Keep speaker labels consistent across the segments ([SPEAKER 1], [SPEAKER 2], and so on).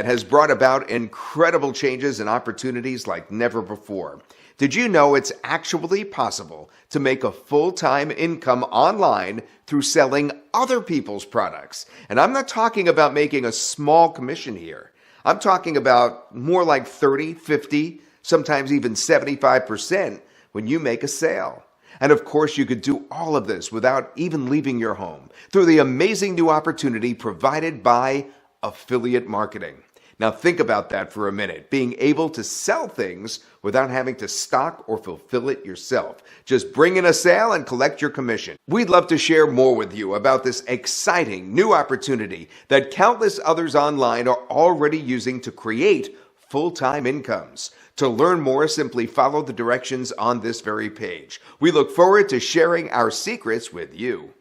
[SPEAKER 1] internet has brought about incredible changes and opportunities like never before. Did you know it's actually possible to make a full-time income online through selling other people's products? And I'm not talking about making a small commission here. I'm talking about more like 30, 50, sometimes even 75% when you make a sale. And of course, you could do all of this without even leaving your home through the amazing new opportunity provided by affiliate marketing. Now think about that for a minute, being able to sell things without having to stock or fulfill it yourself. Just bring in a sale and collect your commission. We'd love to share more with you about this exciting new opportunity that countless others online are already using to create full-time incomes. To learn more, simply follow the directions on this very page. We look forward to sharing our secrets with you.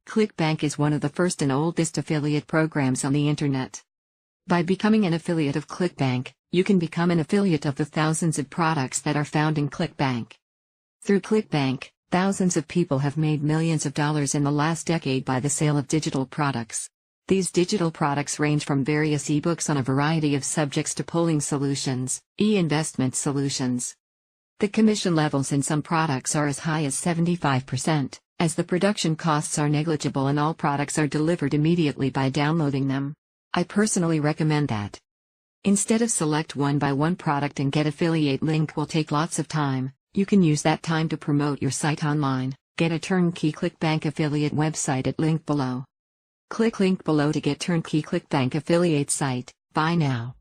[SPEAKER 2] ClickBank is one of the first and oldest affiliate programs on the internet. By becoming an affiliate of ClickBank, you can become an affiliate of the thousands of products that are found in ClickBank. Through ClickBank, thousands of people have made millions of dollars in the last decade by the sale of digital products. These digital products range from various ebooks on a variety of subjects to polling solutions, e-investment solutions. The commission levels in some products are as high as 75%. As the production costs are negligible and all products are delivered immediately by downloading them. I personally recommend that. Instead of select one by one product and get affiliate link will take lots of time, you can use that time to promote your site online. Get a turnkey ClickBank affiliate website at link below. Click link below to get turnkey ClickBank affiliate site. Buy now.